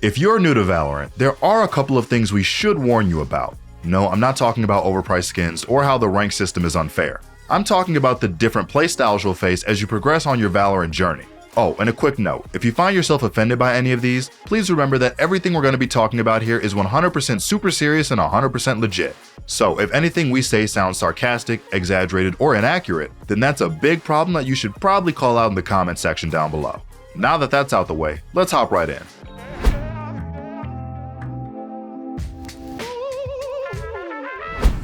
If you're new to Valorant, there are a couple of things we should warn you about. No, I'm not talking about overpriced skins or how the rank system is unfair. I'm talking about the different playstyles you'll face as you progress on your Valorant journey. Oh, and a quick note, if you find yourself offended by any of these, please remember that everything we're going to be talking about here is 100% super serious and 100% legit. So if anything we say sounds sarcastic, exaggerated, or inaccurate, then that's a big problem that you should probably call out in the comment section down below. Now that that's out the way, let's hop right in.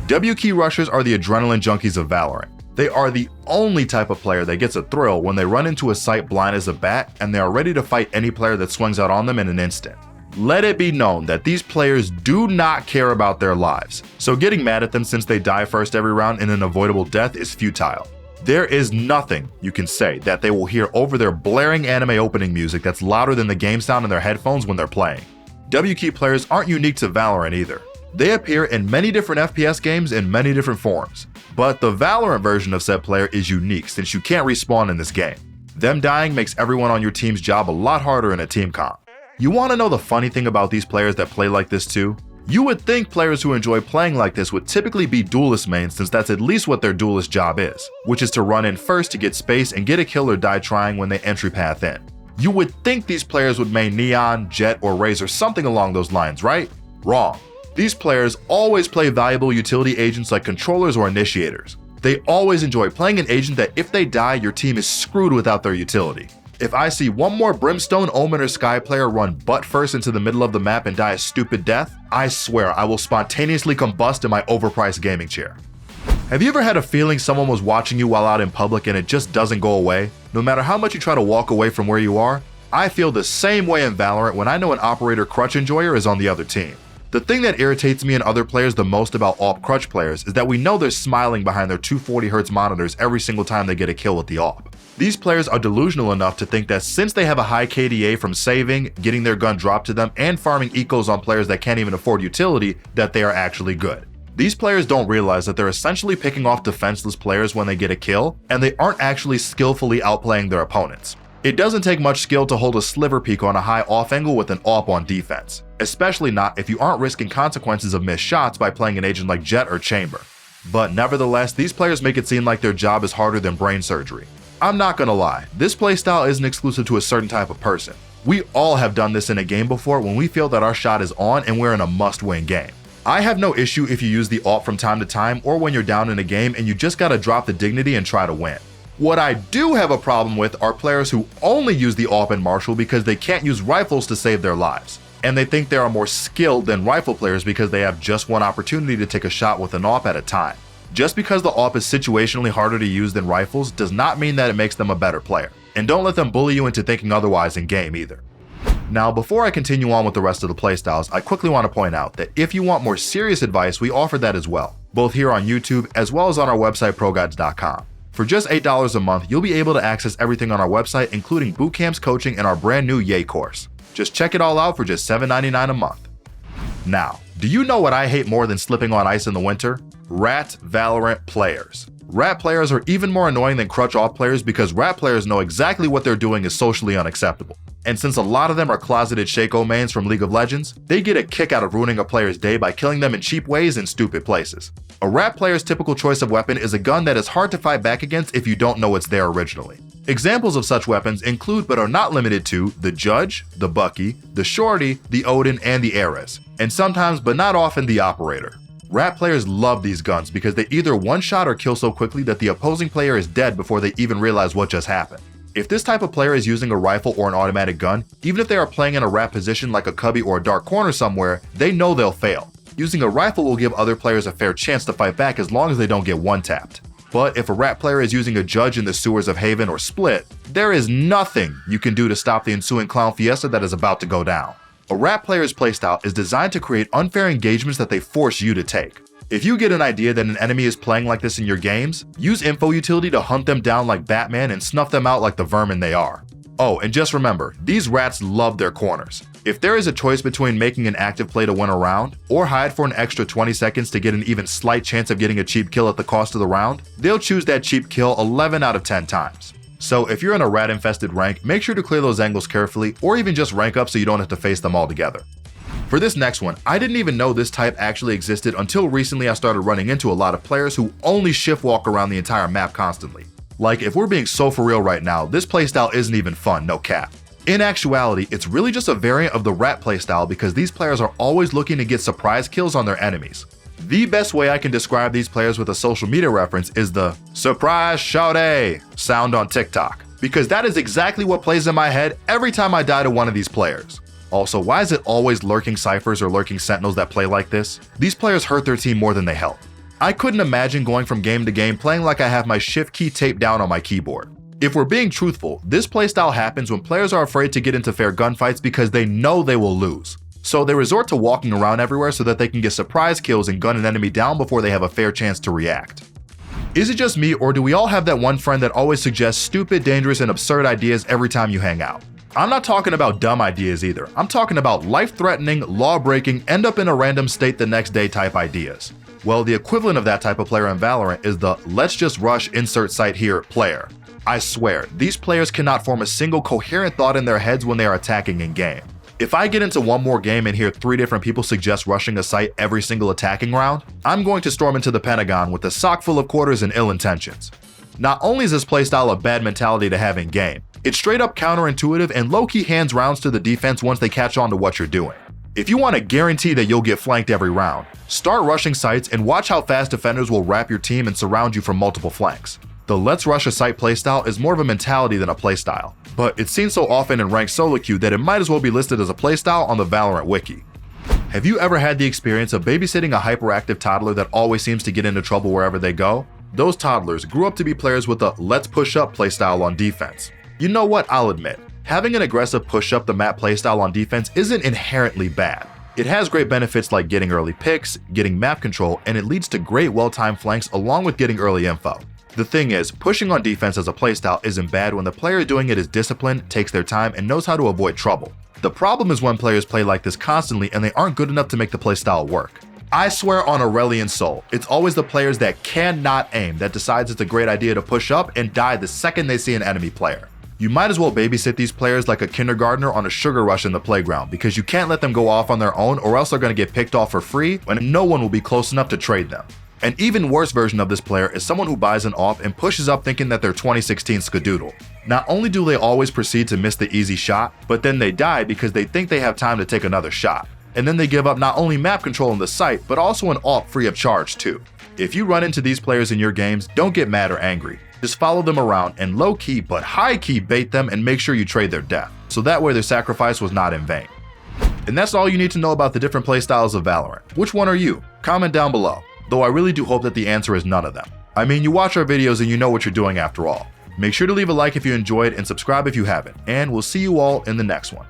W key rushers are the adrenaline junkies of Valorant. They are the only type of player that gets a thrill when they run into a site blind as a bat and they are ready to fight any player that swings out on them in an instant. Let it be known that these players do not care about their lives, so getting mad at them since they die first every round in an avoidable death is futile. There is nothing you can say that they will hear over their blaring anime opening music that's louder than the game sound in their headphones when they're playing. W key players aren't unique to Valorant either. They appear in many different FPS games in many different forms, but the Valorant version of said player is unique since you can't respawn in this game. Them dying makes everyone on your team's job a lot harder in a team comp. You want to know the funny thing about these players that play like this too? You would think players who enjoy playing like this would typically be duelist mains since that's at least what their duelist job is, which is to run in first to get space and get a kill or die trying when they entry path in. You would think these players would main Neon, Jet, or Raze or something along those lines, right? Wrong. These players always play valuable utility agents like controllers or initiators. They always enjoy playing an agent that if they die, your team is screwed without their utility. If I see one more Brimstone, Omen, or Sky player run butt first into the middle of the map and die a stupid death, I swear I will spontaneously combust in my overpriced gaming chair. Have you ever had a feeling someone was watching you while out in public and it just doesn't go away? No matter how much you try to walk away from where you are? I feel the same way in Valorant when I know an operator crutch enjoyer is on the other team. The thing that irritates me and other players the most about AWP crutch players is that we know they're smiling behind their 240Hz monitors every single time they get a kill with the AWP. These players are delusional enough to think that since they have a high KDA from saving, getting their gun dropped to them, and farming ecos on players that can't even afford utility, that they are actually good. These players don't realize that they're essentially picking off defenseless players when they get a kill, and they aren't actually skillfully outplaying their opponents. It doesn't take much skill to hold a sliver peek on a high off angle with an AWP on defense, especially not if you aren't risking consequences of missed shots by playing an agent like Jet or Chamber. But nevertheless, these players make it seem like their job is harder than brain surgery. I'm not gonna lie, this playstyle isn't exclusive to a certain type of person. We all have done this in a game before when we feel that our shot is on and we're in a must-win game. I have no issue if you use the AWP from time to time or when you're down in a game and you just gotta drop the dignity and try to win. What I do have a problem with are players who only use the AWP and Marshal because they can't use rifles to save their lives. And they think they are more skilled than rifle players because they have just one opportunity to take a shot with an AWP at a time. Just because the AWP is situationally harder to use than rifles does not mean that it makes them a better player. And don't let them bully you into thinking otherwise in game either. Now, before I continue on with the rest of the playstyles, I quickly want to point out that if you want more serious advice, we offer that as well, both here on YouTube as well as on our website ProGuides.com. For just $8 a month, you'll be able to access everything on our website, including boot camps, coaching, and our brand new Yay course. Just check it all out for just $7.99 a month. Now, do you know what I hate more than slipping on ice in the winter? Rat Valorant players. Rat players are even more annoying than crutch AWP players because rat players know exactly what they're doing is socially unacceptable. And since a lot of them are closeted Shaco mains from League of Legends, they get a kick out of ruining a player's day by killing them in cheap ways in stupid places. A rat player's typical choice of weapon is a gun that is hard to fight back against if you don't know it's there originally. Examples of such weapons include but are not limited to the Judge, the Bucky, the Shorty, the Odin, and the Ares, and sometimes but not often the Operator. Rat players love these guns because they either one-shot or kill so quickly that the opposing player is dead before they even realize what just happened. If this type of player is using a rifle or an automatic gun, even if they are playing in a rat position like a cubby or a dark corner somewhere, they know they'll fail. Using a rifle will give other players a fair chance to fight back as long as they don't get one-tapped. But if a rat player is using a Judge in the sewers of Haven or Split, there is nothing you can do to stop the ensuing clown fiesta that is about to go down. A rat player's playstyle is designed to create unfair engagements that they force you to take. If you get an idea that an enemy is playing like this in your games, use info utility to hunt them down like Batman and snuff them out like the vermin they are. Oh, and just remember, these rats love their corners. If there is a choice between making an active play to win a round, or hide for an extra 20 seconds to get an even slight chance of getting a cheap kill at the cost of the round, they'll choose that cheap kill 11 out of 10 times. So if you're in a rat-infested rank, make sure to clear those angles carefully, or even just rank up so you don't have to face them all together. For this next one, I didn't even know this type actually existed until recently I started running into a lot of players who only shift walk around the entire map constantly. Like, if we're being so for real right now, this playstyle isn't even fun, no cap. In actuality, it's really just a variant of the rat playstyle because these players are always looking to get surprise kills on their enemies. The best way I can describe these players with a social media reference is the "surprise shawty" sound on TikTok, because that is exactly what plays in my head every time I die to one of these players. Also, why is it always lurking ciphers or lurking sentinels that play like this? These players hurt their team more than they help. I couldn't imagine going from game to game playing like I have my shift key taped down on my keyboard. If we're being truthful, this playstyle happens when players are afraid to get into fair gunfights because they know they will lose. So they resort to walking around everywhere so that they can get surprise kills and gun an enemy down before they have a fair chance to react. Is it just me, or do we all have that one friend that always suggests stupid, dangerous, and absurd ideas every time you hang out? I'm not talking about dumb ideas either. I'm talking about life-threatening, law-breaking, end up in a random state the next day type ideas. Well, the equivalent of that type of player in Valorant is the "let's just rush insert site here" player. I swear, these players cannot form a single coherent thought in their heads when they are attacking in-game. If I get into one more game and hear 3 different people suggest rushing a site every single attacking round, I'm going to storm into the Pentagon with a sock full of quarters and ill intentions. Not only is this playstyle a bad mentality to have in-game, it's straight up counterintuitive and low-key hands rounds to the defense once they catch on to what you're doing. If you want to guarantee that you'll get flanked every round, start rushing sites and watch how fast defenders will wrap your team and surround you from multiple flanks. The "let's rush a site" playstyle is more of a mentality than a playstyle, but it's seen so often in ranked solo queue that it might as well be listed as a playstyle on the Valorant wiki. Have you ever had the experience of babysitting a hyperactive toddler that always seems to get into trouble wherever they go? Those toddlers grew up to be players with a "let's push up" playstyle on defense. You know what, I'll admit, having an aggressive push up the map playstyle on defense isn't inherently bad. It has great benefits like getting early picks, getting map control, and it leads to great well-timed flanks along with getting early info. The thing is, pushing on defense as a playstyle isn't bad when the player doing it is disciplined, takes their time, and knows how to avoid trouble. The problem is when players play like this constantly and they aren't good enough to make the playstyle work. I swear on Aurelian soul, it's always the players that cannot aim that decides it's a great idea to push up and die the second they see an enemy player. You might as well babysit these players like a kindergartner on a sugar rush in the playground, because you can't let them go off on their own or else they're going to get picked off for free when no one will be close enough to trade them. An even worse version of this player is someone who buys an AWP and pushes up thinking that they're 2016 Skadoodle. Not only do they always proceed to miss the easy shot, but then they die because they think they have time to take another shot. And then they give up not only map control in the site, but also an AWP free of charge too. If you run into these players in your games, don't get mad or angry. Just follow them around and low-key but high-key bait them and make sure you trade their death, so that way their sacrifice was not in vain. And that's all you need to know about the different playstyles of Valorant. Which one are you? Comment down below. Though I really do hope that the answer is none of them. I mean, you watch our videos and you know what you're doing after all. Make sure to leave a like if you enjoyed and subscribe if you haven't, and we'll see you all in the next one.